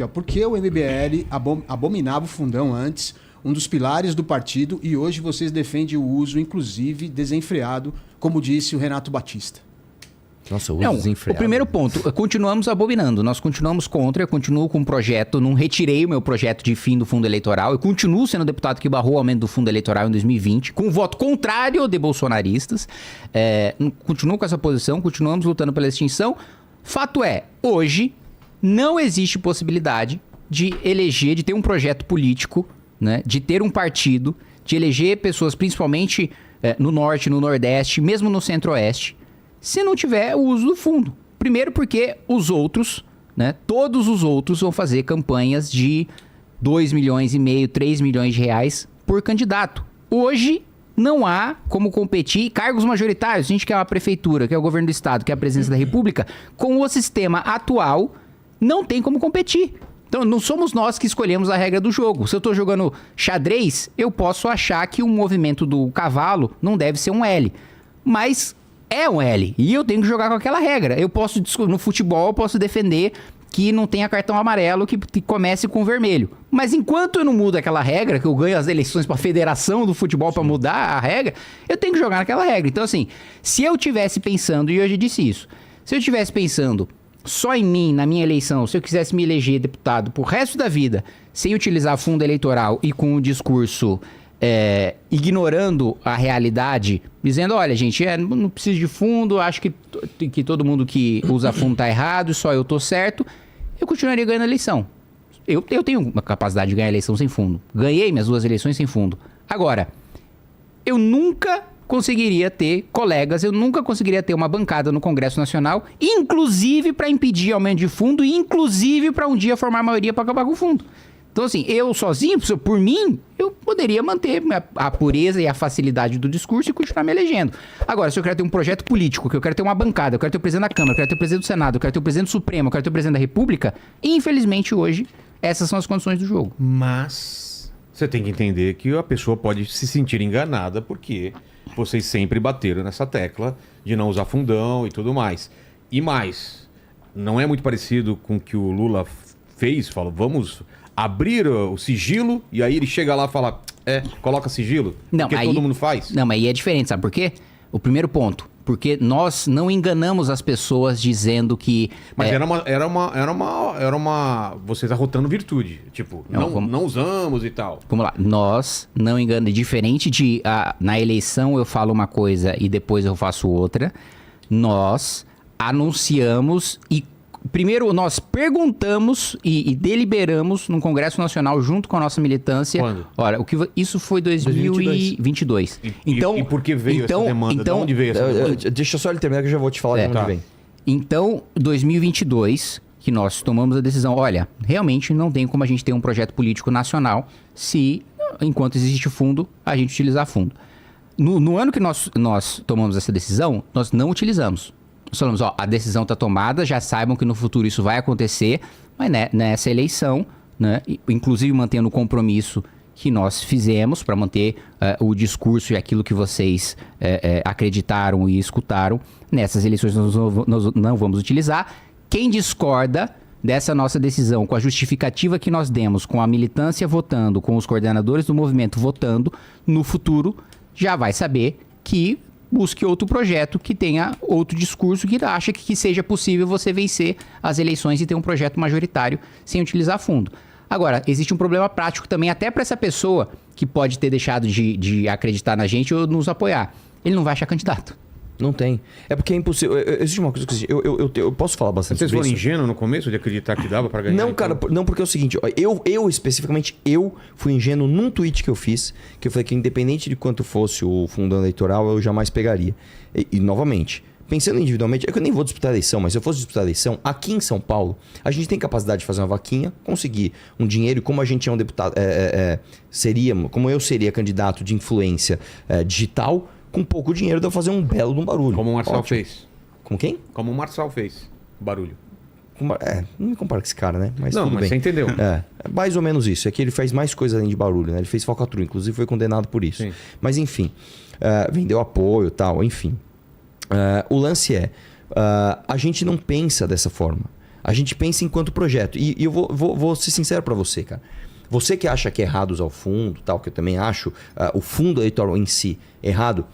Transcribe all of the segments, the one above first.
Ó, porque o MBL abominava o fundão antes, um dos pilares do partido, e hoje vocês defendem o uso, inclusive, desenfreado, como disse o Renato Batista. Nossa, uso desenfreado. O primeiro ponto, continuamos abominando, nós continuamos contra, eu continuo com um projeto, não retirei o meu projeto de fim do fundo eleitoral, eu continuo sendo deputado que barrou o aumento do fundo eleitoral em 2020, com voto contrário de bolsonaristas, continuo com essa posição, continuamos lutando pela extinção. Fato é, hoje não existe possibilidade de eleger, de ter um projeto político, né, de ter um partido, de eleger pessoas principalmente no norte, no nordeste, mesmo no centro-oeste, se não tiver o uso do fundo. Primeiro porque os outros, né, todos os outros vão fazer campanhas de 2,5 milhões, 3 milhões de reais por candidato. Hoje não há como competir cargos majoritários. A gente quer uma prefeitura, quer o governo do estado, quer a presidência da república, com o sistema atual não tem como competir. Então não somos nós que escolhemos a regra do jogo. Se eu estou jogando xadrez, eu posso achar que o movimento do cavalo não deve ser um L. Mas é um L. E eu tenho que jogar com aquela regra. Eu posso, no futebol, eu posso defender que não tenha cartão amarelo que comece com vermelho. Mas enquanto eu não mudo aquela regra, que eu ganho as eleições para a federação do futebol para mudar a regra, eu tenho que jogar naquela regra. Então assim, se eu tivesse pensando, e hoje eu disse isso, se eu tivesse pensando só em mim, na minha eleição, se eu quisesse me eleger deputado pro resto da vida, sem utilizar fundo eleitoral e com o discurso ignorando a realidade, dizendo, olha, gente, não preciso de fundo, acho que todo mundo que usa fundo tá errado, só eu tô certo, eu continuaria ganhando a eleição. Eu tenho uma capacidade de ganhar a eleição sem fundo. Ganhei minhas 2 eleições sem fundo. Agora, eu nunca conseguiria ter colegas, eu nunca conseguiria ter uma bancada no Congresso Nacional, inclusive para impedir aumento de fundo, e inclusive para um dia formar maioria para acabar com o fundo. Então assim, eu sozinho, por mim, eu poderia manter a pureza e a facilidade do discurso e continuar me elegendo. Agora, se eu quero ter um projeto político, que eu quero ter uma bancada, eu quero ter o presidente da Câmara, eu quero ter o presidente do Senado, eu quero ter o presidente do Supremo, eu quero ter o presidente da República, infelizmente hoje, essas são as condições do jogo. Mas você tem que entender que a pessoa pode se sentir enganada porque vocês sempre bateram nessa tecla de não usar fundão e tudo mais. E mais, não é muito parecido com o que o Lula fez, falou, vamos abrir o sigilo, e aí ele chega lá e fala, coloca sigilo, não, porque todo mundo faz. Não, mas aí é diferente, sabe por quê? O primeiro ponto, porque nós não enganamos as pessoas dizendo que... Mas era uma... Você tá rotando virtude, tipo, não usamos e tal. Vamos lá, nós não enganamos, diferente de na eleição eu falo uma coisa e depois eu faço outra, nós anunciamos e primeiro, nós perguntamos e deliberamos no Congresso Nacional junto com a nossa militância. Quando? Olha, isso foi 2022. Então, e por que veio essa demanda? De onde veio essa demanda? Deixa só ele terminar que eu já vou te falar de onde vem. Então, 2022, que nós tomamos a decisão, olha, realmente não tem como a gente ter um projeto político nacional se, enquanto existe fundo, a gente utilizar fundo. No ano que nós tomamos essa decisão, nós não utilizamos. Nós falamos, a decisão está tomada, já saibam que no futuro isso vai acontecer, mas nessa eleição, né, inclusive mantendo o compromisso que nós fizemos para manter o discurso e aquilo que vocês acreditaram e escutaram, nessas eleições nós não vamos utilizar. Quem discorda dessa nossa decisão, com a justificativa que nós demos, com a militância votando, com os coordenadores do movimento votando, no futuro já vai saber que busque outro projeto que tenha outro discurso, que acha que seja possível você vencer as eleições e ter um projeto majoritário sem utilizar fundo. Agora, existe um problema prático também, até para essa pessoa que pode ter deixado de acreditar na gente ou nos apoiar. Ele não vai achar candidato. Não tem. É porque é impossível. Existe uma coisa que eu posso falar bastante Vocês sobre foram isso. ingênuos no começo de acreditar que dava pra ganhar? Não, cara, não, porque é o seguinte, eu especificamente, eu fui ingênuo num tweet que eu fiz, que eu falei que independente de quanto fosse o fundo eleitoral, eu jamais pegaria. E novamente, pensando individualmente, é que eu nem vou disputar a eleição, mas se eu fosse disputar a eleição, aqui em São Paulo, a gente tem capacidade de fazer uma vaquinha, conseguir um dinheiro, e como a gente é um deputado, como eu seria candidato de influência digital, com pouco dinheiro dá pra fazer um belo de um barulho. Como o Marçal fez. Com quem? Como o Marçal fez. Barulho. Não me compara com esse cara, né? Mas não, tudo mas bem. você entendeu. É mais ou menos isso. É que ele faz mais coisa além de barulho, né? Ele fez falcatrua, inclusive foi condenado por isso. Sim. Mas enfim, vendeu apoio e tal, enfim. O lance a gente não pensa dessa forma. A gente pensa enquanto projeto. E eu vou ser sincero para você, cara. Você que acha que é errado usar o fundo, tal, que eu também acho o fundo eleitoral em si errado,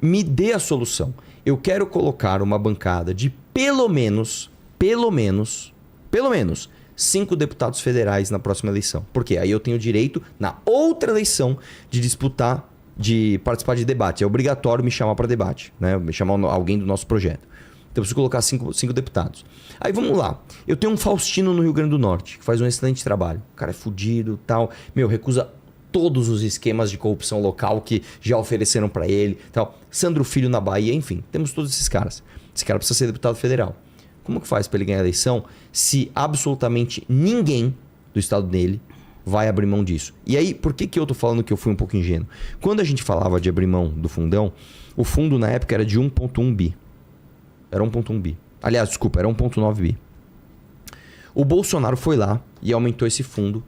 me dê a solução. Eu quero colocar uma bancada de pelo menos 5 deputados federais na próxima eleição. Porque aí eu tenho direito, na outra eleição, de participar de debate. É obrigatório me chamar para debate, né? Me chamar alguém do nosso projeto. Então eu preciso colocar 5 deputados. Aí vamos lá. Eu tenho um Faustino no Rio Grande do Norte, que faz um excelente trabalho. O cara é fudido e tal. Recusa todos os esquemas de corrupção local que já ofereceram para ele. Tal. Sandro Filho na Bahia, enfim. Temos todos esses caras. Esse cara precisa ser deputado federal. Como que faz para ele ganhar a eleição se absolutamente ninguém do estado dele vai abrir mão disso? E aí, por que eu tô falando que eu fui um pouco ingênuo? Quando a gente falava de abrir mão do fundão, o fundo na época era de 1,1 bi. Era 1,1 bi. Aliás, desculpa, era 1,9 bi. O Bolsonaro foi lá e aumentou esse fundo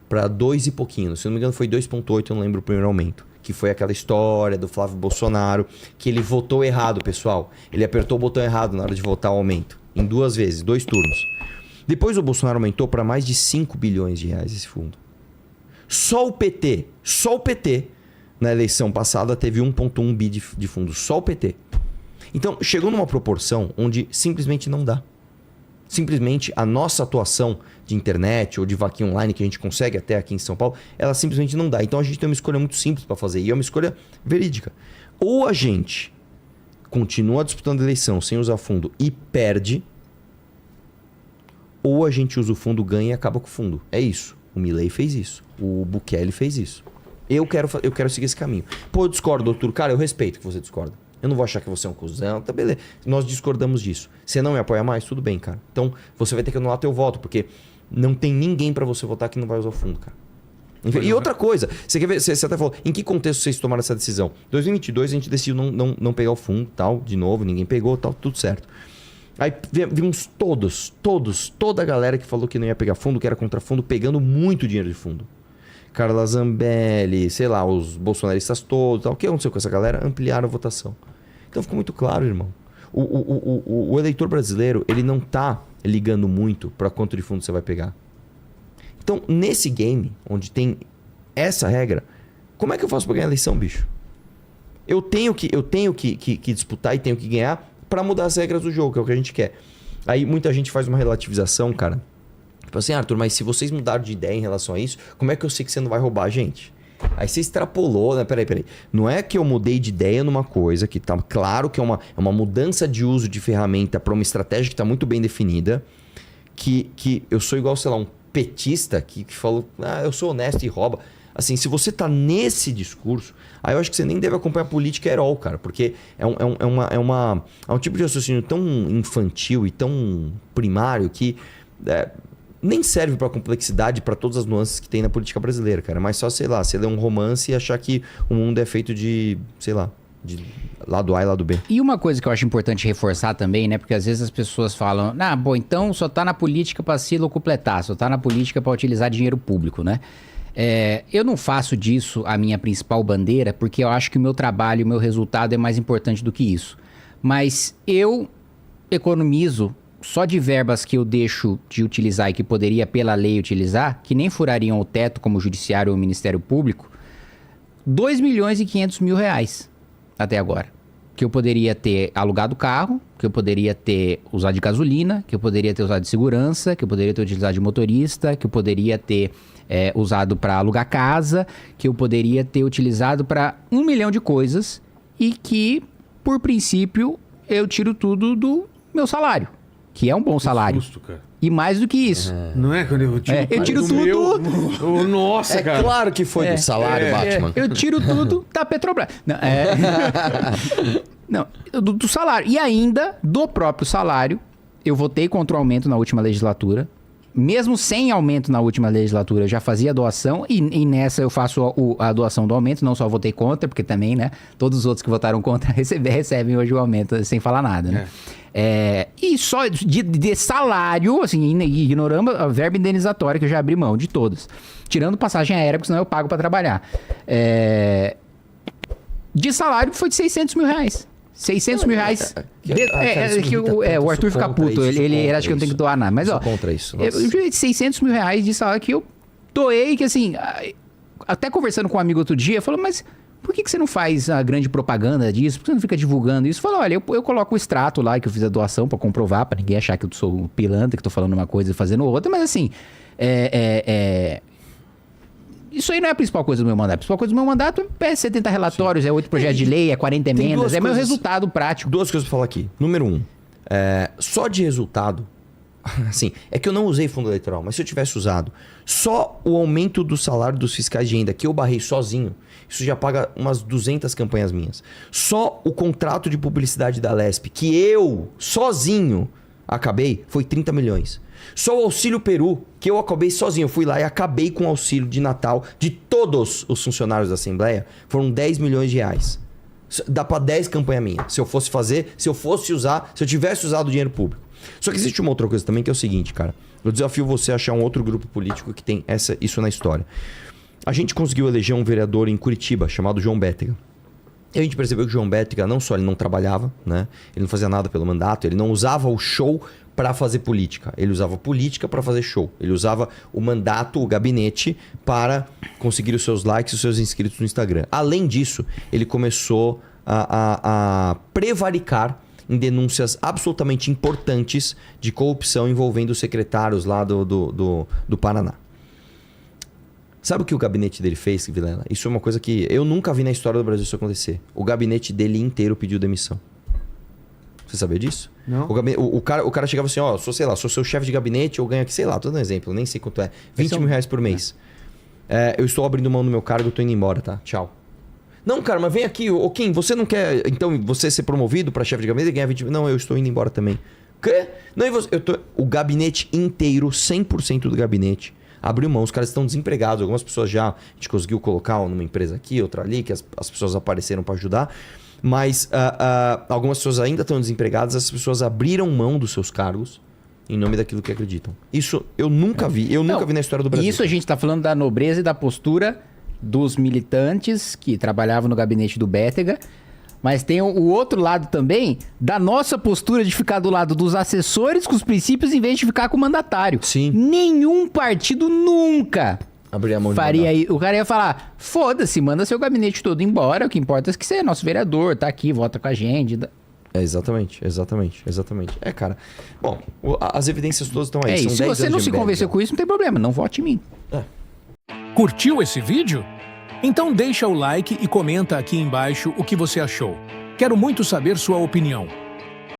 para 2 e pouquinho. Se não me engano, foi 2,8, eu não lembro o primeiro aumento. Que foi aquela história do Flávio Bolsonaro, que ele votou errado, pessoal. Ele apertou o botão errado na hora de votar o aumento. Em 2 vezes, 2 turnos. Depois o Bolsonaro aumentou para mais de 5 bilhões de reais esse fundo. Só o PT, na eleição passada, teve 1,1 bi de fundo. Só o PT. Então, chegou numa proporção onde simplesmente não dá. Simplesmente a nossa atuação de internet ou de vaquinha online que a gente consegue até aqui em São Paulo, ela simplesmente não dá. Então a gente tem uma escolha muito simples para fazer e é uma escolha verídica. Ou a gente continua disputando a eleição sem usar fundo e perde, ou a gente usa o fundo, ganha e acaba com o fundo. É isso. O Milei fez isso. O Bukele fez isso. Eu quero seguir esse caminho. Pô, eu discordo, doutor. Cara, eu respeito que você discorda. Eu não vou achar que você é um cuzão, tá beleza. Nós discordamos disso. Você não me apoia mais? Tudo bem, cara. Então, você vai ter que anular teu voto, porque não tem ninguém pra você votar que não vai usar o fundo, cara. E outra coisa, você quer ver, você até falou, em que contexto vocês tomaram essa decisão? Em 2022 a gente decidiu não pegar o fundo, tal, de novo, ninguém pegou, tal, tudo certo. Aí vimos toda a galera que falou que não ia pegar fundo, que era contra fundo, pegando muito dinheiro de fundo. Carla Zambelli, sei lá, os bolsonaristas todos, tal. O que aconteceu com essa galera? Ampliaram a votação. Então ficou muito claro, irmão. O eleitor brasileiro, ele não tá ligando muito para quanto de fundo você vai pegar. Então, nesse game, onde tem essa regra, como é que eu faço para ganhar a eleição, bicho? Eu tenho que disputar e tenho que ganhar para mudar as regras do jogo, que é o que a gente quer. Aí muita gente faz uma relativização, cara. Tipo assim, Arthur, mas se vocês mudaram de ideia em relação a isso, como é que eu sei que você não vai roubar a gente? Aí você extrapolou, né? Peraí. Não é que eu mudei de ideia numa coisa que tá claro que é uma mudança de uso de ferramenta para uma estratégia que tá muito bem definida, que eu sou igual, sei lá, um petista que falou, eu sou honesto e rouba. Assim, se você tá nesse discurso, aí eu acho que você nem deve acompanhar política at all, cara, porque é um tipo de raciocínio tão infantil e tão primário que nem serve pra complexidade, pra todas as nuances que tem na política brasileira, cara. Mas só, sei lá, você ler um romance e achar que o mundo é feito de, sei lá, de lado A e lado B. E uma coisa que eu acho importante reforçar também, né? Porque às vezes as pessoas falam, então só tá na política pra se locupletar, só tá na política pra utilizar dinheiro público, né? Eu não faço disso a minha principal bandeira, porque eu acho que o meu trabalho, o meu resultado é mais importante do que isso. Mas eu economizo só de verbas que eu deixo de utilizar e que poderia pela lei utilizar, que nem furariam o teto como o Judiciário ou o Ministério Público, 2 milhões e 500 mil reais até agora. Que eu poderia ter alugado carro, que eu poderia ter usado de gasolina, que eu poderia ter usado de segurança, que eu poderia ter utilizado de motorista, que eu poderia ter usado para alugar casa, que eu poderia ter utilizado para 1 milhão de coisas e que, por princípio, eu tiro tudo do meu salário, que é um bom salário. Justo, cara. E mais do que isso. Não é quando eu tiro tudo. Nossa, cara. Claro que foi do salário, Batman. Eu tiro tudo da Petrobras. Não, do salário. E ainda, do próprio salário, eu votei contra o aumento na última legislatura. Mesmo sem aumento na última legislatura, eu já fazia doação e nessa eu faço a doação do aumento. Não só votei contra, porque também, né? Todos os outros que votaram contra recebem hoje o aumento sem falar nada, né? E só de salário, assim, ignorando a verba indenizatória, que eu já abri mão de todas. Tirando passagem aérea, porque senão eu pago pra trabalhar. De salário foi de 600 mil reais. 600 mil reais. Cara, isso me irrita tanto, O eu Arthur sou fica contra puto. isso, Ele contra acha que eu não tenho que isso. doar nada. Mas, Sou ó. contra isso, Eu nossa. jurei 600 mil reais de salário que eu doei, que assim. Até conversando com um amigo outro dia, falou, mas por que você não faz a grande propaganda disso? Por que você não fica divulgando isso? Falou, olha, eu coloco o extrato lá que eu fiz a doação pra comprovar, pra ninguém achar que eu sou um pilantra, que tô falando uma coisa e fazendo outra, mas assim. Isso aí não é a principal coisa do meu mandato. A principal coisa do meu mandato é 70 relatórios, é 8 projetos de lei, é 40 Tem emendas, duas é meu coisas- resultado prático. Duas coisas pra falar aqui. Número 1, só de resultado, assim, é que eu não usei fundo eleitoral, mas se eu tivesse usado, só o aumento do salário dos fiscais de renda que eu barrei sozinho, isso já paga umas 200 campanhas minhas. Só o contrato de publicidade da Lesp, que eu, sozinho, acabei, foi 30 milhões. Só o Auxílio Peru, que eu acabei sozinho. Eu fui lá e acabei com o auxílio de Natal de todos os funcionários da Assembleia. Foram 10 milhões de reais. Dá pra 10 campanhas minhas. Se eu fosse fazer, se eu tivesse usado o dinheiro público. Só que existe uma outra coisa também que é o seguinte, cara. Eu desafio você a achar um outro grupo político que tem isso na história. A gente conseguiu eleger um vereador em Curitiba chamado João Bétega. E a gente percebeu que o João Bétega não só ele não trabalhava, né? Ele não fazia nada pelo mandato, ele não usava o show para fazer política. Ele usava política para fazer show. Ele usava o mandato, o gabinete, para conseguir os seus likes e os seus inscritos no Instagram. Além disso, ele começou a prevaricar em denúncias absolutamente importantes de corrupção envolvendo os secretários lá do Paraná. Sabe o que o gabinete dele fez, Vilela? Isso é uma coisa que eu nunca vi na história do Brasil isso acontecer. O gabinete dele inteiro pediu demissão. Você sabia disso? Não. O cara chegava assim, ó, sou seu chefe de gabinete, eu ganho aqui, sei lá, tô dando um exemplo, nem sei quanto é. 20 mil reais por mês. Eu estou abrindo mão do meu cargo, eu tô indo embora, tá? Tchau. Não, cara, mas vem aqui, ô Kim, você não quer, então, você ser promovido pra chefe de gabinete e ganhar 20 mil? Não, eu estou indo embora também. Quê? Não, e você? O gabinete inteiro, 100% do gabinete, abriu mão, os caras estão desempregados. Algumas pessoas já, a gente conseguiu colocar numa empresa aqui, outra ali, que as pessoas apareceram para ajudar. Mas algumas pessoas ainda estão desempregadas, as pessoas abriram mão dos seus cargos em nome daquilo que acreditam. Isso eu nunca vi, nunca vi na história do Brasil. Isso a gente tá falando da nobreza e da postura dos militantes que trabalhavam no gabinete do Bétega. Mas tem o outro lado também da nossa postura de ficar do lado dos assessores com os princípios em vez de ficar com o mandatário. Sim. Nenhum partido nunca Abrir a mão de faria mandato. isso. O cara ia falar, foda-se, manda seu gabinete todo embora, o que importa é que você é nosso vereador, tá aqui, vota com a gente. Exatamente. Cara. Bom, as evidências todas estão aí. É São isso. Se 10 você anos não de se MBL, convenceu já. com isso, não tem problema, não vote em mim. Curtiu esse vídeo? Então deixa o like e comenta aqui embaixo o que você achou. Quero muito saber sua opinião.